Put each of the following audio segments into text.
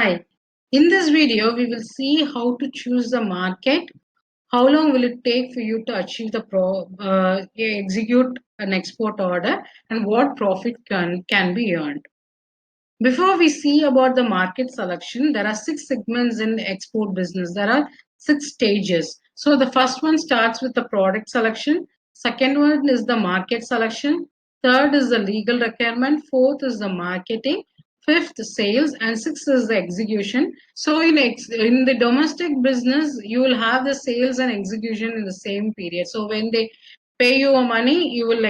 Hi. In this video, we will see how to choose the market, how long will it take for you to achieve execute an export order, and what profit can be earned. Before we see about the market selection, there are six segments in export business. There are six stages. So the first one starts with the product selection. Second one is the market selection. Third is the legal requirement. Fourth is the marketing. Fifth, sales, and sixth is the execution. So in the domestic business, you will have the sales and execution in the same period. So when they pay you money, you will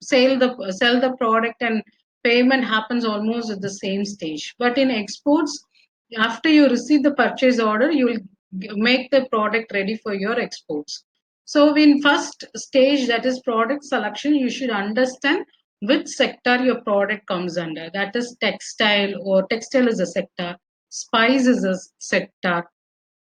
sell the product, and payment happens almost at the same stage. But in exports, after you receive the purchase order, you will make the product ready for your exports. So in first stage, that is product selection, you should understand which sector your product comes under. That is textile, or textile is a sector, spice is a sector.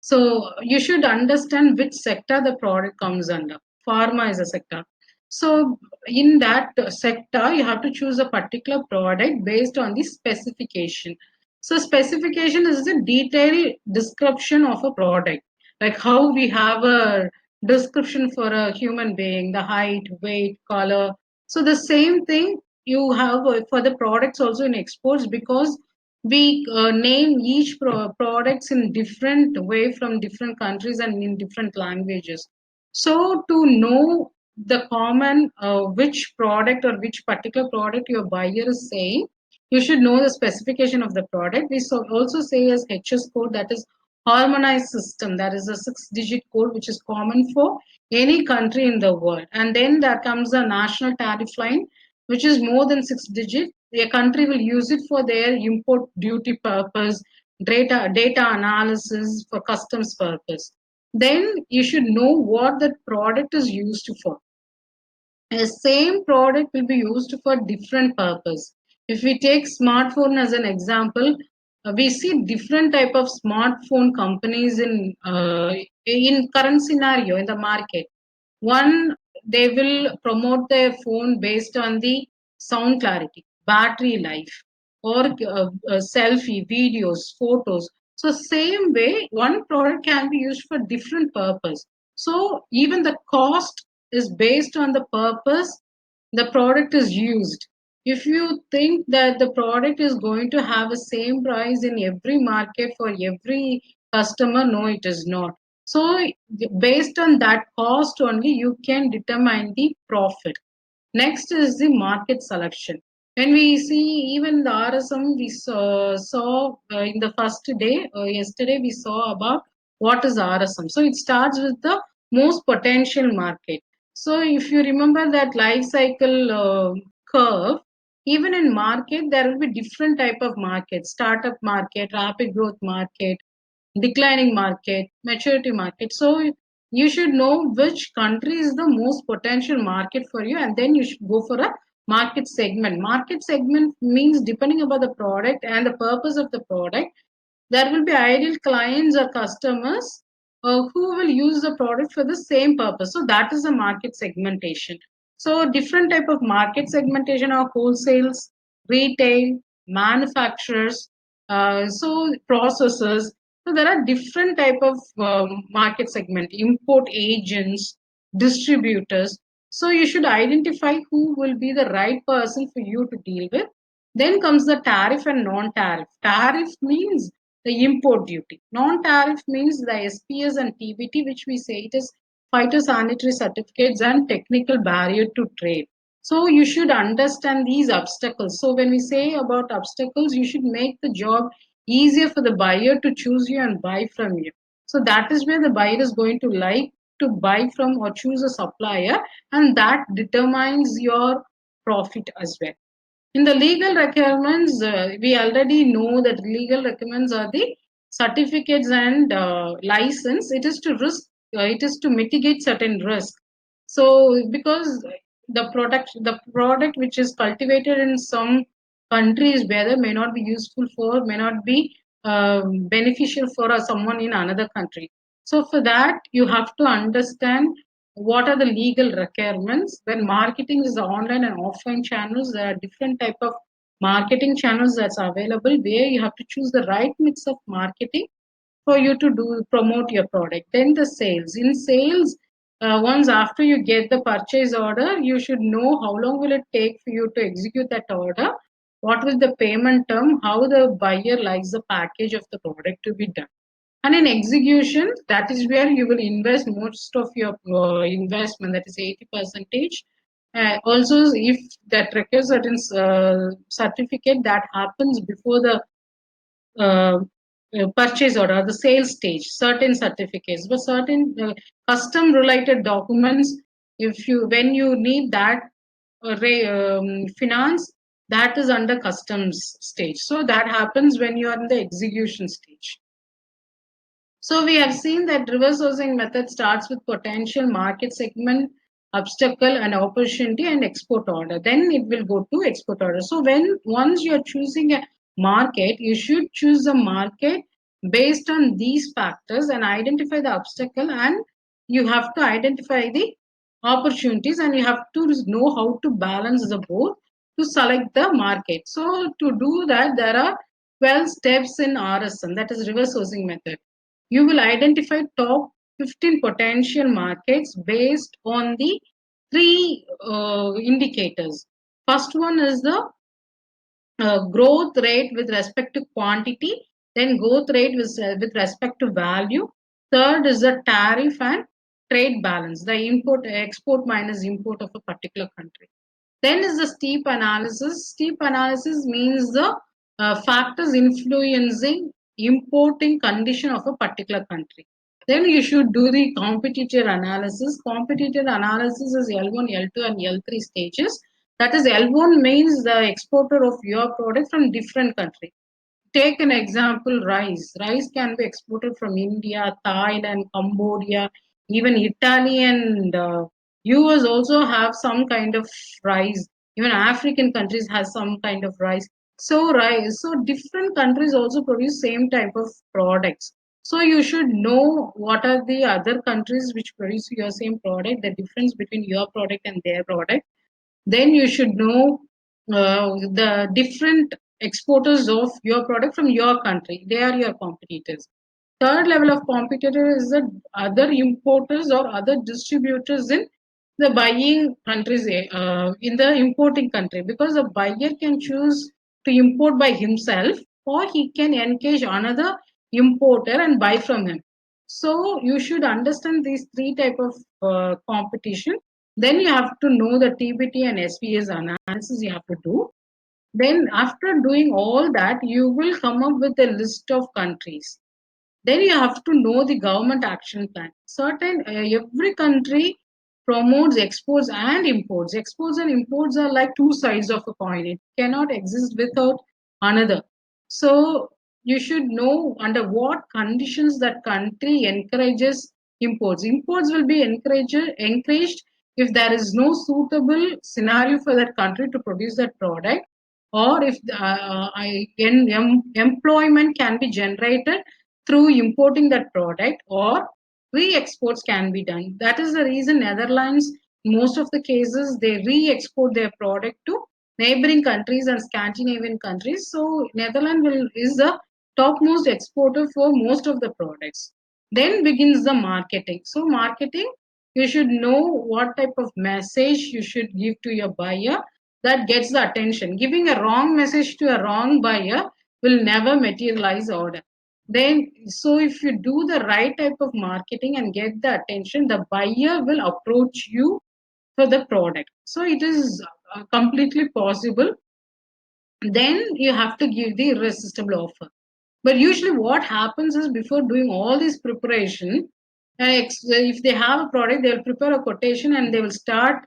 So you should understand which sector the product comes under. Pharma is a sector. So in that sector, you have to choose a particular product based on the specification. So specification is the detailed description of a product, like how we have a description for a human being, the height, weight, color. So the same thing you have for the products also in exports, because we name each products in different way from different countries and in different languages. So to know the common which product or which particular product your buyer is saying, you should know the specification of the product. We also say as HS code, that is harmonized system. That is a 6-digit code which is common for any country in the world. And then there comes the national tariff line, which is more than 6 digit. A country will use it for their import duty purpose, data analysis, for customs purpose. Then you should know what that product is used for. A same product will be used for different purpose. If we take smartphone as an example, we see different type of smartphone companies in current scenario in the market. One, they will promote their phone based on the sound clarity, battery life, or selfie, videos, photos. So same way, one product can be used for different purpose. So even the cost is based on the purpose the product is used. If you think that the product is going to have the same price in every market for every customer, no, it is not. So based on that cost only, you can determine the profit. Next is the market selection. When we see even the RSM, we saw in the first day, yesterday, we saw about what is RSM. So it starts with the most potential market. So if you remember that life cycle curve, even in market, there will be different type of market: startup market, rapid growth market, declining market, maturity market. So you should know which country is the most potential market for you, and then you should go for a market segment. Market segment means, depending upon the product and the purpose of the product, there will be ideal clients or customers who will use the product for the same purpose. So that is the market segmentation. So different type of market segmentation are wholesales, retail, manufacturers, so processors. So there are different type of market segment, import agents, distributors. So you should identify who will be the right person for you to deal with. Then comes the tariff and non-tariff. Tariff means the import duty. Non-tariff means the SPS and TBT, which we say it is phytosanitary certificates and technical barrier to trade. So you should understand these obstacles. So when we say about obstacles, you should make the job easier for the buyer to choose you and buy from you. So that is where the buyer is going to like to buy from or choose a supplier, and that determines your profit as well. In the legal requirements, we already know that legal requirements are the certificates and license. It is to mitigate certain risk. So because the product which is cultivated in some countries, whether may not be useful for, may not be beneficial for someone in another country. So for that, you have to understand what are the legal requirements. When marketing is online and offline channels, there are different type of marketing channels that's available, where you have to choose the right mix of marketing for you to do promote your product. Then the sales. In sales, once after you get the purchase order, you should know how long will it take for you to execute that order, what was the payment term, how the buyer likes the package of the product to be done. And in execution, that is where you will invest most of your investment, that is 80 percentage. Also, if that requires certain certificate, that happens before the uh, purchase order, the sales stage, certain certificates, but certain custom related documents, if you when you need that finance, that is under customs stage. So that happens when you are in the execution stage. So we have seen that reverse sourcing method starts with potential market segment, obstacle and opportunity and export order. Then it will go to export order. So when once you are choosing a market, you should choose a market based on these factors and identify the obstacle, and you have to identify the opportunities, and you have to know how to balance the both to select the market. So to do that, there are 12 steps in RSM, that is reverse sourcing method. You will identify top 15 potential markets based on the three indicators. First one is the growth rate with respect to quantity, then growth rate with respect to value. Third is the tariff and trade balance, the import, export minus import of a particular country. Then is the steep analysis. Steep analysis means the factors influencing importing condition of a particular country. Then you should do the competitor analysis. Competitor analysis is L1, L2, and L3 stages. That is, L1 means the exporter of your product from different country. Take an example, rice. Rice can be exported from India, Thailand, Cambodia, even Italy, and US also have some kind of rice. Even African countries has some kind of rice. So rice, so different countries also produce same type of products. So you should know what are the other countries which produce your same product, the difference between your product and their product. Then you should know the different exporters of your product from your country. They are your competitors. Third level of competitor is the other importers or other distributors in the buying countries, in the importing country, because the buyer can choose to import by himself, or he can engage another importer and buy from him. So you should understand these three type of competition. Then you have to know the TBT and SVS analysis you have to do. Then after doing all that, you will come up with a list of countries. Then you have to know the government action plan. Certain every country promotes exports and imports. Exports and imports are like two sides of a coin. It cannot exist without another. So you should know under what conditions that country encourages imports. Imports will be encouraged if there is no suitable scenario for that country to produce that product, or if employment can be generated through importing that product, or re-exports can be done. That is the reason Netherlands, most of the cases, they re-export their product to neighboring countries and Scandinavian countries. So Netherlands is the topmost exporter for most of the products. Then begins the marketing. So marketing, you should know what type of message you should give to your buyer that gets the attention. Giving a wrong message to a wrong buyer will never materialize order. Then, so if you do the right type of marketing and get the attention, the buyer will approach you for the product. So it is completely possible. Then you have to give the irresistible offer. But usually, what happens is before doing all this preparation, if they have a product, they'll prepare a quotation and they will start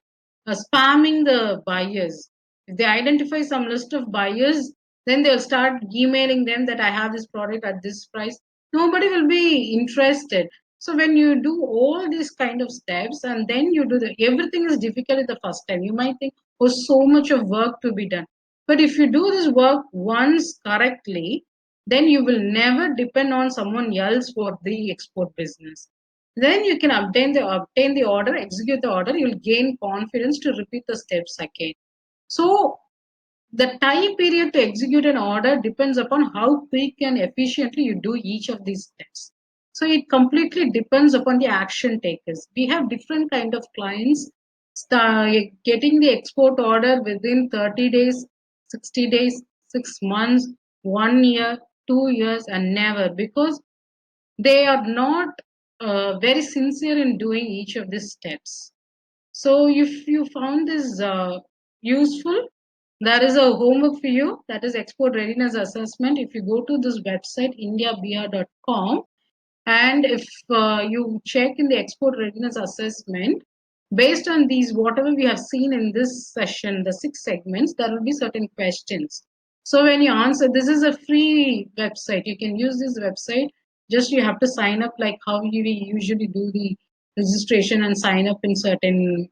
spamming the buyers. If they identify some list of buyers, then they'll start emailing them that I have this product at this price. Nobody will be interested. So when you do all these kind of steps and then you do everything is difficult at the first time. You might think, oh, so much of work to be done. But if you do this work once correctly, then you will never depend on someone else for the export business. Then you can obtain the order, execute the order. You'll gain confidence to repeat the steps again. So The time period to execute an order depends upon how quick and efficiently you do each of these steps. So it completely depends upon the action takers. We have different kind of clients getting the export order within 30 days, 60 days, 6 months, 1 year, 2 years, and never, because they are not very sincere in doing each of these steps. So if you found this useful, there is a homework for you, that is export readiness assessment. If you go to this website indiabr.com, and if you check in the export readiness assessment, based on these, whatever we have seen in this session, the 6 segments, there will be certain questions. So when you answer, this is a free website. You can use this website. Just you have to sign up like how we usually do the registration and sign up in certain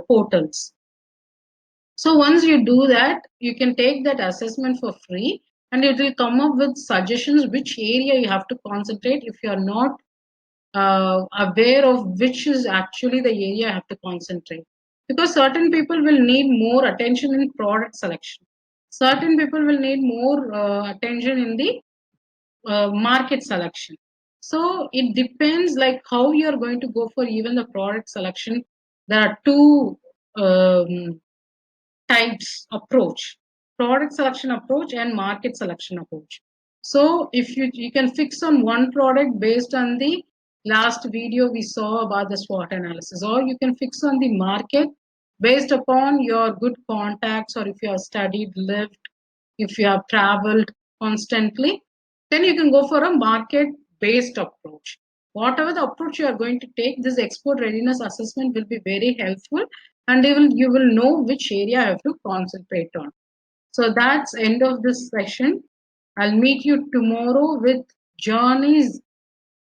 portals. So once you do that, you can take that assessment for free, and it will come up with suggestions which area you have to concentrate if you are not aware of which is actually the area I have to concentrate. Because certain people will need more attention in product selection. Certain people will need more attention in the market selection. So it depends like how you're going to go for even the product selection. There are two types approach: product selection approach and market selection approach. So if you can fix on one product based on the last video we saw about the SWOT analysis, or you can fix on the market based upon your good contacts, or if you have studied, lived, if you have traveled constantly, then you can go for a market based approach. Whatever the approach you are going to take, this export readiness assessment will be very helpful, and you will know which area I have to concentrate on. So that's end of this session. I'll meet you tomorrow with journeys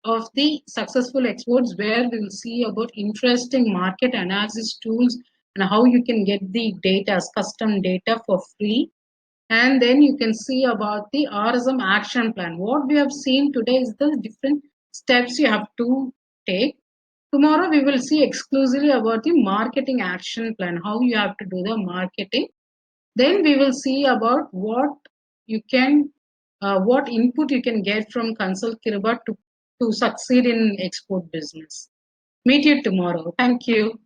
of the successful exports, where we will see about interesting market analysis tools and how you can get the data, custom data for free. And then you can see about the RSM action plan. What we have seen today is the different steps you have to take. Tomorrow we will see exclusively about the marketing action plan, how you have to do the marketing. Then we will see about you can, what input you can get from Consult Kiriba to succeed in export business. Meet you tomorrow. Thank you.